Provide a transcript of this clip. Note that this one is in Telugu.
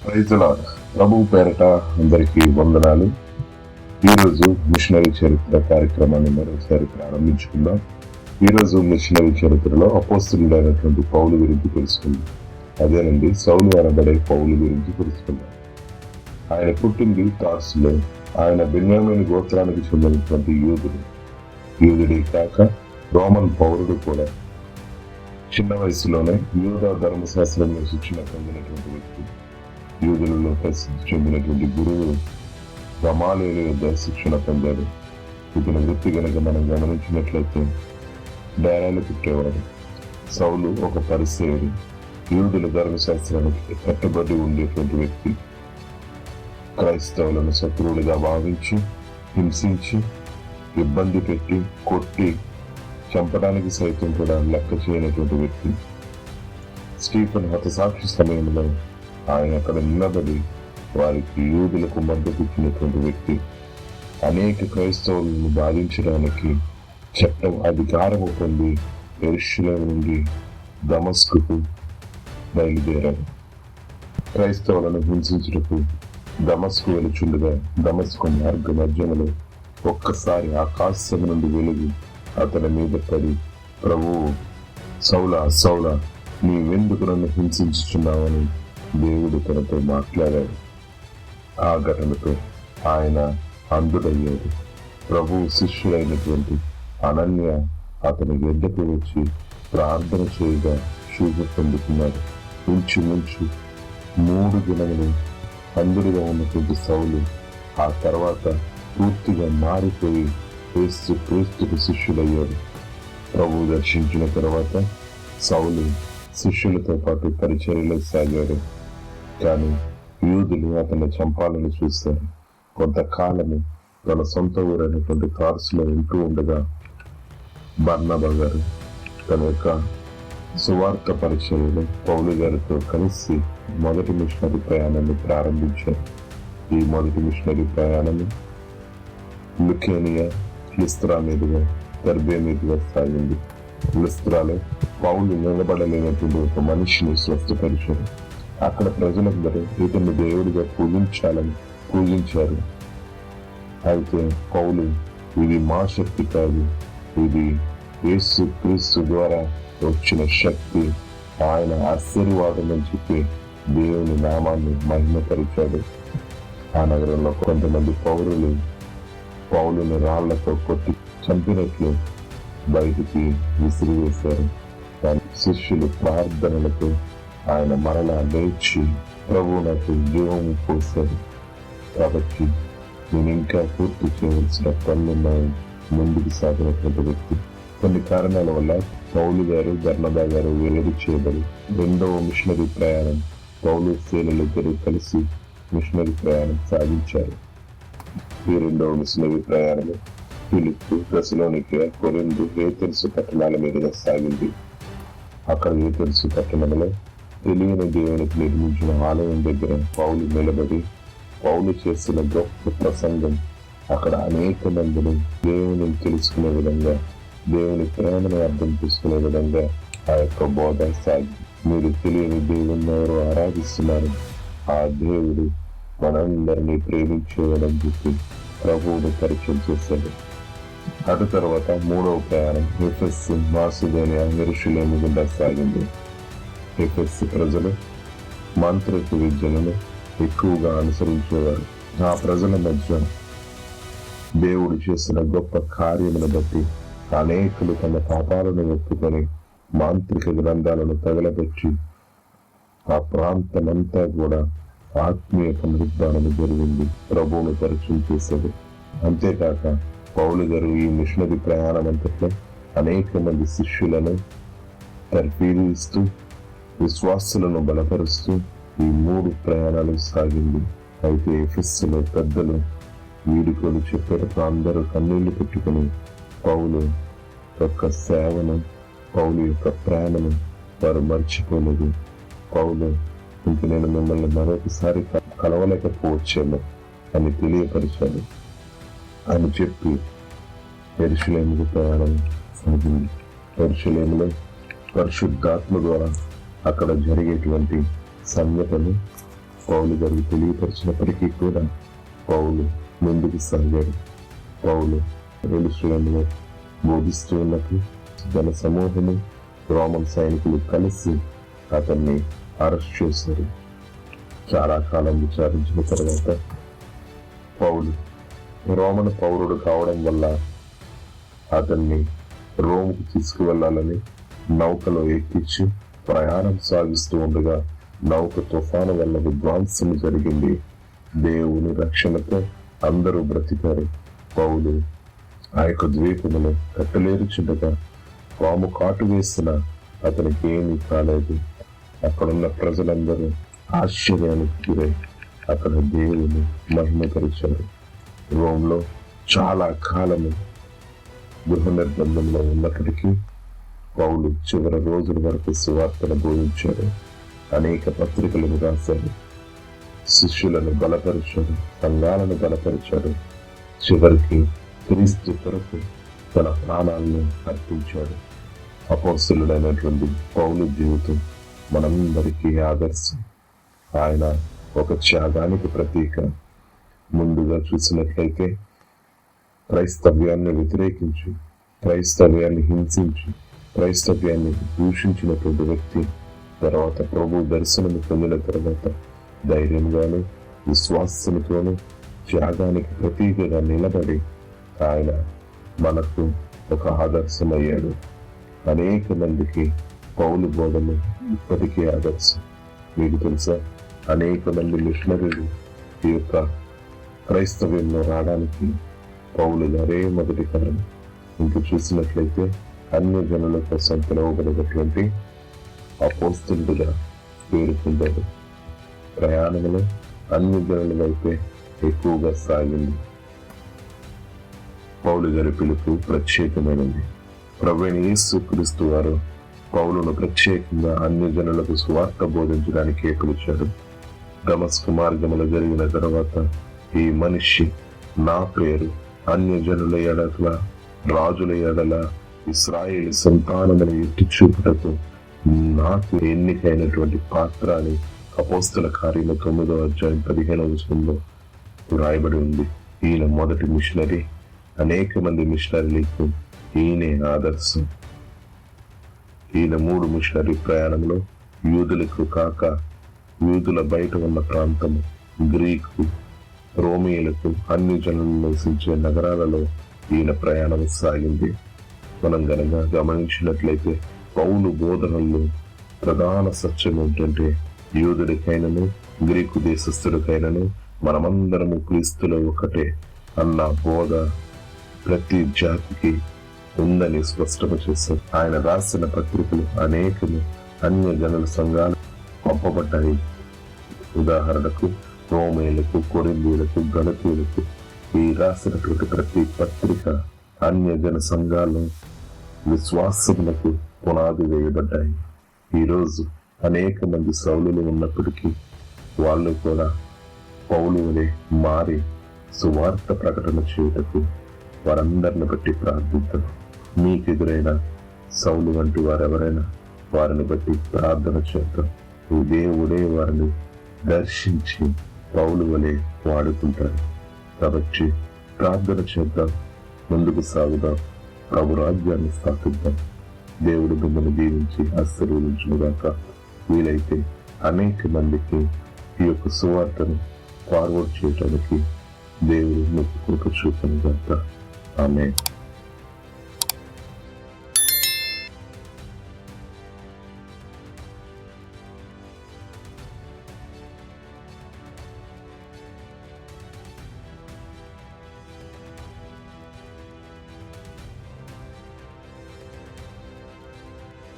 Praise the lord. ప్రభు పేరట అందరికీ వందనాలు. ఈరోజు మిషనరీ చరిత్ర కార్యక్రమాన్ని మరోసారి ప్రారంభించుకుందాం. ఈరోజు మిషనరీ చరిత్రలో అపోస్తలుడైనటువంటి పౌలు గురించి తెలుసుకుందాం. అదేనండి, సౌలు అనబడే పౌలు గురించి తెలుసుకుందాం. ఆయన పుట్టింది తార్సులో. ఆయన బెన్యామీను గోత్రానికి చెందినటువంటి యూదుడే కాక రోమన్ పౌరుడు కూడా. చిన్న వయసులోనే యూదా ధర్మశాస్త్రంలో శిక్షణ పొందినటువంటి వ్యక్తి. యూదులలో ప్రసిద్ధి చెందినటువంటి గురువు గమాలీయుల యొద్ద శిక్షణ పొందాడు. ఇతని వృత్తి కనుక మనం గమనించినట్లయితే బేరాలు కుట్టేవాడు. సౌలు ఒక పరిసేయుడు, యూదుల ధర్మశాస్త్రానికి కట్టుబడి ఉండేటువంటి వ్యక్తి. క్రైస్తవులను శత్రువులుగా భావించి, హింసించి, ఇబ్బంది పెట్టి, కొట్టి, చంపడానికి సైతం కూడా లెక్క చేయనటువంటి వ్యక్తి. స్టీఫెన్ హతసాక్షి సమయంలో ఆయన అక్కడ నిలబడి వారికి యూదులకు మద్దతు ఇచ్చినటువంటి వ్యక్తి. అనేక క్రైస్తవులను బాధించడానికి చట్టం అధికారం పొంది యెరూషలేము నుండి దమస్కుకు బయలుదేరాడు. క్రైస్తవులను హింసించుటకు దమస్కు వెలుచుండగా దమస్కు మార్గ మధ్యములో ఒక్కసారి ఆకాశం నుండి వెలుగు అతని మీద పడి, ప్రభువు, సౌలా సౌలా, నీవెందుకు నన్ను హింసించుచున్నావని దేవుడు తనతో మాట్లాడాడు. ఆ ఘటనతో ఆయన అంధుడయ్యాడు. ప్రభువు శిష్యులైనటువంటి అనన్య అతని ఎద్దకు వచ్చి ప్రార్థన చేయగా చూపు పొందుతున్నాడు. ఇంచుమించు 3 దినములు అంధుడిగా ఉన్నటువంటి సౌలు ఆ తర్వాత పూర్తిగా మారిపోయి క్రీస్తుకు శిష్యులయ్యాడు. ప్రభువు దర్శించిన తర్వాత సౌలు శిష్యులతో పాటు పరిచర్యలో సాగాడు. కానీ యూదులు అతన్ని చంపాలని చూశారు. కొంతకాలము తన సొంత ఊరైనటువంటి తార్సులో ఉంటూ ఉండగా బర్నబా గారు తన యొక్క సువార్త పరిచర్యలో పౌలు గారితో కలిసి మొదటి మిషనరీ ప్రయాణాన్ని ప్రారంభించారు. ఈ మొదటి మిషనరీ ప్రయాణము లుకేనియా, లిస్త్రా మీదుగా దర్బే మీదుగా సాగింది. లిస్త్రాలో పౌలు నిలబడలేనటువంటి ఒక మనిషిని స్వస్థపరిచారు. అక్కడ ప్రజలందరూ ఇతన్ని దేవుడిగా పూజించారు. అయితే పౌలు, ఇది మా శక్తి కాదు, ఇది యేసు క్రీస్తు ద్వారా వచ్చిన శక్తి, ఆయన ఆశీర్వాదం అని చెప్పి దేవుని నామాన్ని మహిమపరిచాడు. ఆ నగరంలో కొంతమంది పౌరులు పౌలుని రాళ్లతో కొట్టి చంపినట్లు బయటికి విసిరివేశారు. కానీ శిష్యులు ప్రార్థనలతో ఆయన మరలా లేచి ప్రభువు నాకు జీవము పోశాడు, కాబట్టి నేను ఇంకా పూర్తి చేయవలసిన పనులున్నాయి ముందుకు సాగినటువంటి వ్యక్తి. కొన్ని కారణాల వల్ల పౌలు గారు, బర్నబా గారు వెల్లడి చేయబడి 2వ మిషనరీ ప్రయాణం పౌలు సేనలిద్దరూ కలిసి మిషనరీ ప్రయాణం సాగించారు. ఈ 2వ మిషనరీ ప్రయాణం ఫిలిప్పు, తెస్సలోనికే, కొరింథు, ఏథెన్సు పట్టణాల మీదుగా సాగింది. అక్కడ ఏథెన్సు పట్టణంలో తెలియని దేవునికి నిర్మించిన ఆలయం దగ్గర పౌలు నిలబడి పౌలు చేసిన గొప్ప ప్రసంగం అక్కడ అనేక మందిని దేవుని తెలుసుకునే విధంగా, దేవుని ప్రేమను అర్థం చేసుకునే విధంగా ఆ యొక్క బోధ సాగి, మీరు తెలియని దేవుని ఎవరు ఆరాధిస్తున్నారు, ఆ దేవుడు మనందరినీ ప్రేమించేవాడని చెప్పి ప్రభువును పరిచయం చేశాడు. అటు తర్వాత 3వ ప్రయాణం ఎఫెసు, మాసిదోనియా, యెరూషలేము గుండా సాగింది. ఎఫెసు ప్రజలు మంత్రిక విద్యలను ఎక్కువగా అనుసరించేవారు. ఆ ప్రజల మధ్య దేవుడు చేసిన గొప్ప కార్యమును బట్టి అనేకులు తమ పాపాలను ఒప్పుకొని మాంత్రిక గ్రంథాలను తగలబెట్టి ఆ ప్రాంతమంతా కూడా ఆత్మీయ పునరుద్ధానం జరిగింది. ప్రభువును పరిచయం చేశాడు. అంతేకాక పౌలు గారు ఈ మిషనరీ ప్రయాణం అంతట్లో అనేక మంది శిష్యులను తర్ఫీదు, విశ్వాసులను బలపరుస్తూ ఈ 3 ప్రయాణాలు సాగింది. అయితే ఎఫెసులో పెద్దలు వీడుకోలు చెప్పేటప్పుడు అందరూ కన్నీళ్లు పెట్టుకుని పౌలు యొక్క సేవను, పౌలు యొక్క ప్రేమను వారు మర్చిపోలేదు. పౌలు, ఇంక నేను మిమ్మల్ని మరొకసారి కలవలేకపోవచ్చేమో అని తెలియపరిచాడు అని చెప్పి యెరూషలేముకు ప్రయాణం సాగింది. యెరూషలేములో పరిశుద్ధాత్మ ద్వారా అక్కడ జరిగేటువంటి సంఘటనలు పౌలు గారికి తెలియపరిచినప్పటికీ కూడా పౌలు ముందుకు సాగాడు. పౌలు ఎరుషలేములో బోధిస్తూ ఉన్నప్పుడు జన సమూహము, రోమన్ సైనికులు కలిసి అతన్ని అరెస్ట్ చేశారు. చాలా కాలం విచారించిన తర్వాత పౌలు రోమన్ పౌరుడు కావడం వల్ల అతన్ని రోముకు తీసుకువెళ్లాలని నౌకలో ఎక్కించి ప్రయాణం సాగిస్తూ ఉండగా నౌక తుఫాను వల్ల విధ్వంసం జరిగింది. దేవుని రక్షణతో అందరూ బ్రతికారు. పౌలు ఆ యొక్క ద్వీపమును కట్టలేరుచుండగా పాము కాటు వేసిన అతనికి ఏమీ కాలేదు. అక్కడున్న ప్రజలందరూ ఆశ్చర్యానికి గురై అక్కడ దేవుని మహిమపరిచారు. రోమ్లో చాలా కాలము గృహ నిర్బంధంలో ఉన్నప్పటికీ పౌలు చివరి రోజుల వరకు సువార్తను బోధించాడు. అనేక పత్రికలను రాశాడు, శిష్యులను బలపరిచాడు, సంఘాలను బలపరిచాడు. చివరికి క్రీస్తు కొరకు తన ప్రాణాలను అర్పించాడు. అపోస్తలుడైనటువంటి పౌలు జీవితం మనందరికీ ఆదర్శం. ఆయన ఒక త్యాగానికి ప్రతీక. ముందుగా చూసినట్లయితే క్రైస్తవ్యాన్ని వ్యతిరేకించి, క్రైస్తవ్యాన్ని హింసించి, క్రైస్తవ్యాన్ని దూషించినటువంటి వ్యక్తి తర్వాత ప్రభు దర్శనము పొందిన తర్వాత ధైర్యంగాను విశ్వాసముతోను త్యాగానికి ప్రతీకగా నిలబడి ఆయన మనకు ఒక ఆదర్శమయ్యాడు. అనేక మందికి పౌలు బోధన ఇప్పటికీ ఆదర్శం. మీకు తెలుసా, అనేక మంది మిషనరీలు ఈ యొక్క క్రైస్తవ్యంలో రావడానికి పౌలు గారే మొదటి కారణం. ఇంక చూసినట్లయితే అన్య జనుల కోసం పిలువబడినటువంటి అపోస్తలుడుగా పేరు పొందాడు. ప్రయాణంలో అన్ని జనుల వైపే ఎక్కువగా సాగింది. పౌలు గారి పిలుపు ప్రత్యేకమైనది. ప్రభువైన యేసుక్రీస్తు వారు పౌలును ప్రత్యేకంగా అన్ని జనులకు సువార్త బోధించడానికి పిలిచాడు. దమస్కు మార్గములో జరిగిన తర్వాత ఈ మనిషి నా పేరు అన్య జనుల ఎడల, రాజుల ఎడల, ఇశ్రాయేలు సంతానమును ఎత్తి చూపుటకు నాకు ఎన్నికైనటువంటి పాత్ర అని అపోస్తల కార్యము 9వ అధ్యాయం 15వ వచనంలో రాయబడి ఉంది. ఈయన మొదటి మిషనరీ. అనేక మంది మిషనరీలకు ఈయనే ఆదర్శం. ఈయన 3 మిషనరీ ప్రయాణంలో యూదులకు కాక యూదుల బయట ఉన్న ప్రాంతము, గ్రీకు, రోమియులకు, అన్ని జనులు నివసించే నగరాలలో ఈయన ప్రయాణం సాగింది. మనం గనక గమనించినట్లయితే పౌలు బోధనల్లో ప్రధాన సత్యం ఏంటంటే యూదుడికైనను గ్రీకు దేశస్థుడికైనను మనమందరము క్రీస్తులో ఒకటే అన్న బోధ ప్రతి జాతికి ఉందని స్పష్టంగా చేశారు. ఆయన రాసిన పత్రికలు అనేకము అన్య జనుల సంఘాలు పంపబడ్డాయి. ఉదాహరణకు రోమేయులకు, కొరింథీయులకు, గలతీయులకు ఈ రాసినటువంటి ప్రతి పత్రిక అన్య జన సంఘాలు విశ్వాసములకు పునాది వేయబడ్డాయి. ఈరోజు అనేక మంది సౌలులు ఉన్నప్పటికీ వాళ్ళు కూడా పౌలు వలె మారి సువార్త ప్రకటన చేయుటకు వారందరిని బట్టి ప్రార్థిద్దాం. మీకు ఎదురైన సౌలు వంటి వారెవరైనా వారిని బట్టి ప్రార్థన చేద్దాం. ఈ దేవుడే వారిని దర్శించి పౌలు వలె వాడుకుంటారు. కాబట్టి ప్రార్థన చేద్దాం, ముందుకు సాగుదాం, ప్రభు రాజ్యాన్ని స్థాపిద్దాం. దేవుడు మిమ్మల్ని దీవించి ఆశీర్వదించుగాక. వీలైతే అనేక మందికి ఈ యొక్క సువార్తను ఫార్వర్డ్ చేయడానికి దేవుడు మీకు కృప చూపును గాక. ఆమేన్.